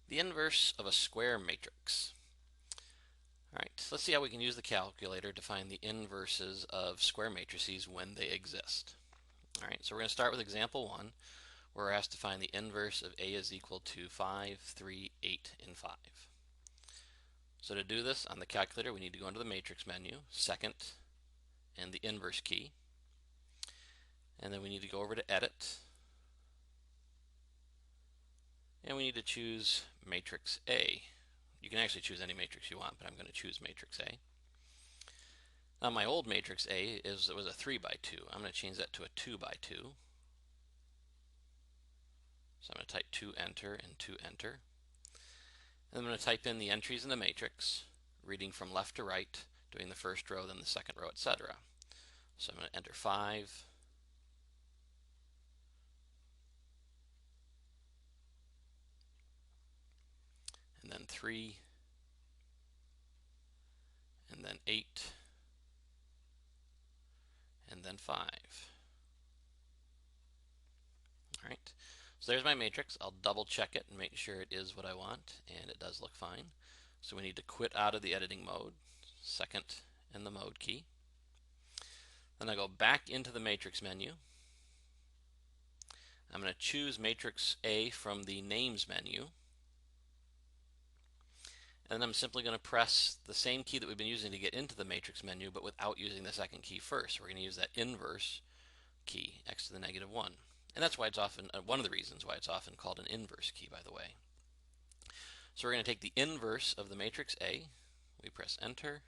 The inverse of a square matrix. All right, so let's see how we can use the calculator to find the inverses of square matrices when they exist. All right, so we're going to start with example 1, where we're asked to find the inverse of A is equal to 5, 3, 8, and 5. So to do this on the calculator, we need to go into the matrix menu, second, and the inverse key. And then we need to go over to edit, and we need to choose matrix A. You can actually choose any matrix you want, but I'm going to choose matrix A. Now my old matrix A was a 3 by 2. I'm going to change that to a 2 by 2. So I'm going to type 2 enter and 2 enter. And I'm going to type in the entries in the matrix, reading from left to right, doing the first row, then the second row, etc. So I'm going to enter 5, and then 3, and then 8, and then 5. All right, so there's my matrix. I'll double check it and make sure it is what I want, and it does look fine. So we need to quit out of the editing mode, second and the mode key. Then I go back into the matrix menu. I'm going to choose matrix A from the names menu. And then I'm simply going to press the same key that we've been using to get into the matrix menu, but without using the second key first. We're going to use that inverse key, x to the negative 1. And that's why it's often, one of the reasons why it's often called an inverse key, by the way. So we're going to take the inverse of the matrix A. We press enter,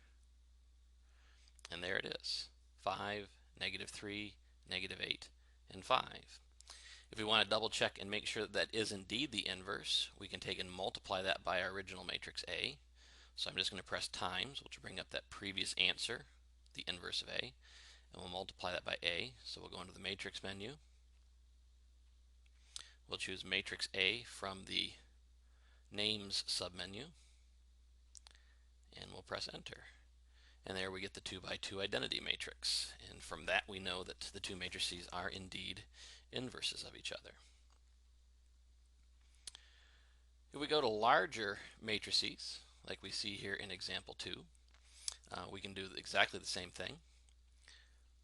and there it is. 5, negative 3, negative 8, and 5. If we want to double check and make sure that that is indeed the inverse, we can take and multiply that by our original matrix A. So I'm just going to press times, which will bring up that previous answer, the inverse of A, and we'll multiply that by A. So we'll go into the matrix menu. We'll choose matrix A from the names submenu, and we'll press enter. And there we get the 2 by 2 identity matrix. And from that we know that the two matrices are indeed inverses of each other. If we go to larger matrices, like we see here in example 2, we can do exactly the same thing.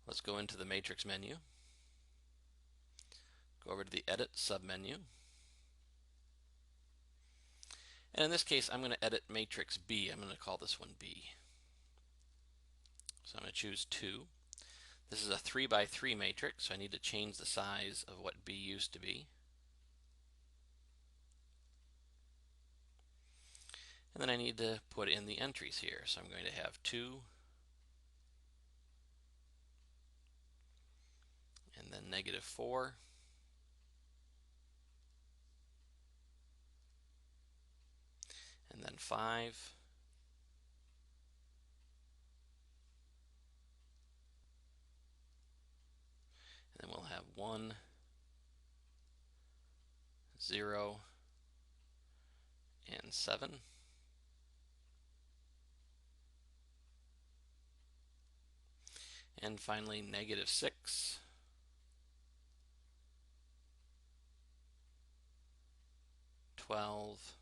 Let's go into the matrix menu, go over to the edit submenu, and in this case I'm going to edit matrix B. I'm going to call this one B. So I'm going to choose 2. This is a 3 by 3 matrix, so I need to change the size of what B used to be. And then I need to put in the entries here. So I'm going to have 2, and then negative 4, and then 5, and then we'll have 1, 0, and 7. And finally, negative 6, 12,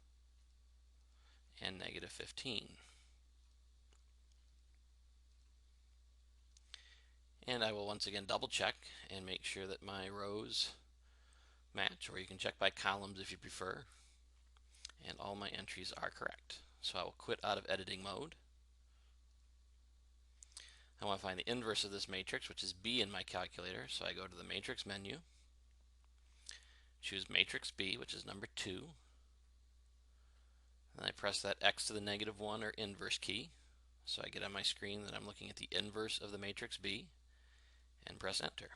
and negative 15. And I will once again double check and make sure that my rows match, or you can check by columns if you prefer, and all my entries are correct. So I will quit out of editing mode. I want to find the inverse of this matrix, which is B in my calculator, so I go to the matrix menu, choose matrix B, which is number 2, and I press that x to the negative 1 or inverse key, so I get on my screen that I'm looking at the inverse of the matrix B, and press enter.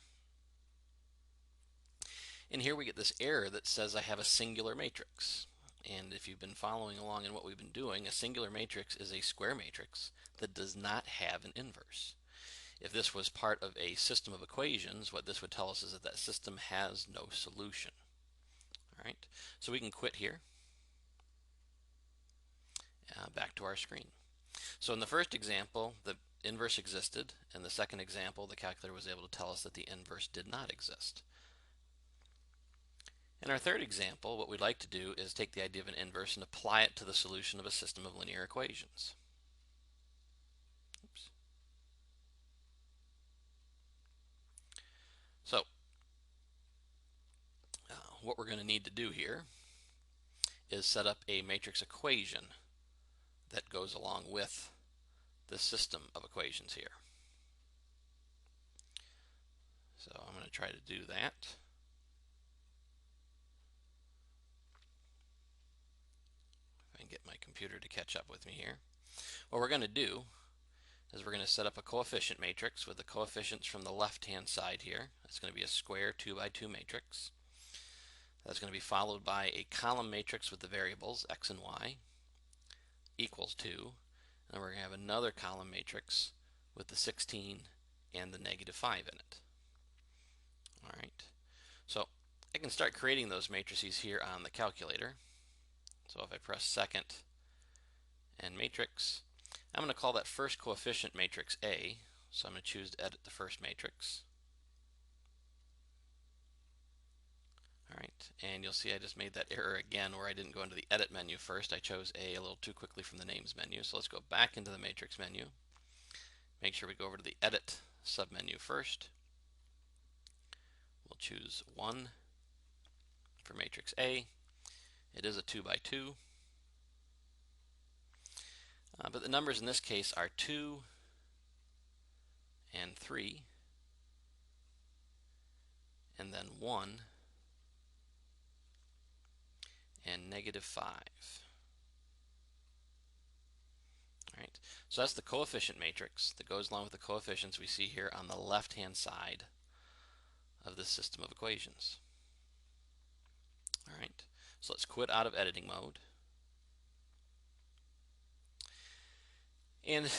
And here we get this error that says I have a singular matrix. And if you've been following along in what we've been doing, a singular matrix is a square matrix that does not have an inverse. If this was part of a system of equations, what this would tell us is that that system has no solution. All right, so we can quit here. Back to our screen. So in the first example, the inverse existed. In the second example, the calculator was able to tell us that the inverse did not exist. In our third example, what we'd like to do is take the idea of an inverse and apply it to the solution of a system of linear equations. Oops. So, what we're going to need to do here is set up a matrix equation that goes along with the system of equations here. So I'm going to try to do that. If I can get my computer to catch up with me here. What we're going to do is we're going to set up a coefficient matrix with the coefficients from the left-hand side here. That's going to be a square 2 by 2 matrix. That's going to be followed by a column matrix with the variables x and y equals 2. And we're going to have another column matrix with the 16 and the -5 in it. All right. So I can start creating those matrices here on the calculator. So if I press second and matrix, I'm going to call that first coefficient matrix A. So I'm going to choose to edit the first matrix. All right, and you'll see I just made that error again where I didn't go into the edit menu first. I chose A a little too quickly from the names menu. So let's go back into the matrix menu. Make sure we go over to the edit submenu first. We'll choose 1 for matrix A. It is a 2 by 2. But the numbers in this case are 2 and 3, and then 1 and -5. All right, so that's the coefficient matrix that goes along with the coefficients we see here on the left-hand side of the system of equations. All right, so let's quit out of editing mode. And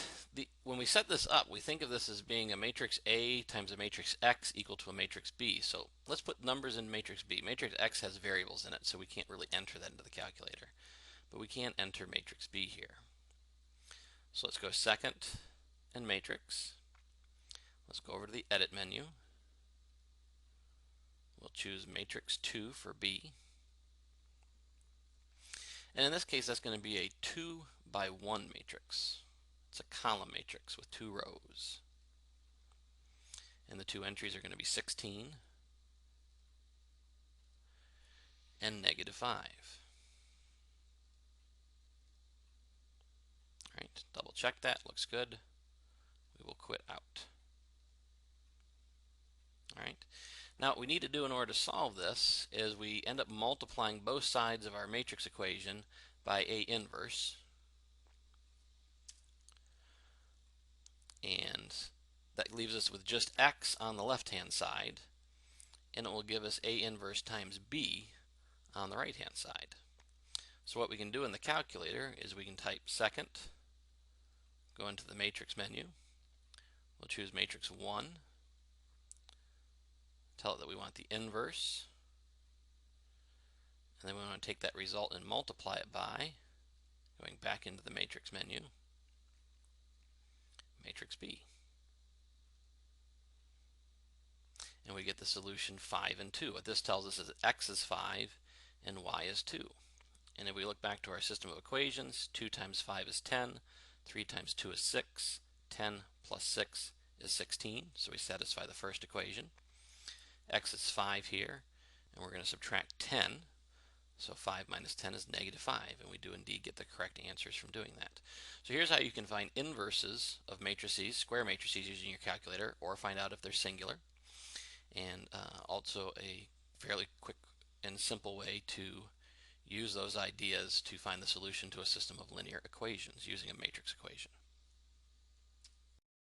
when we set this up, we think of this as being a matrix A times a matrix X equal to a matrix B. So let's put numbers in matrix B. Matrix X has variables in it, so we can't really enter that into the calculator. But we can enter matrix B here. So let's go second and matrix. Let's go over to the edit menu. We'll choose matrix 2 for B. And in this case, that's going to be a 2 by 1 matrix. It's a column matrix with 2 rows. And the 2 entries are going to be 16 and -5. All right, double check that. Looks good. We will quit out. All right. Now what we need to do in order to solve this is we end up multiplying both sides of our matrix equation by A inverse. And that leaves us with just x on the left-hand side, and it will give us A inverse times B on the right-hand side. So what we can do in the calculator is we can type second, go into the matrix menu, we'll choose matrix 1, tell it that we want the inverse, and then we want to take that result and multiply it by going back into the matrix menu, matrix B. And we get the solution 5 and 2. What this tells us is that x is 5 and y is 2. And if we look back to our system of equations, 2 times 5 is 10, 3 times 2 is 6, 10 plus 6 is 16, so we satisfy the first equation. X is 5 here, and we're going to subtract 10, so 5 minus 10 is -5, and we do indeed get the correct answers from doing that. So here's how you can find inverses of matrices, square matrices, using your calculator, or find out if they're singular. And also a fairly quick and simple way to use those ideas to find the solution to a system of linear equations using a matrix equation.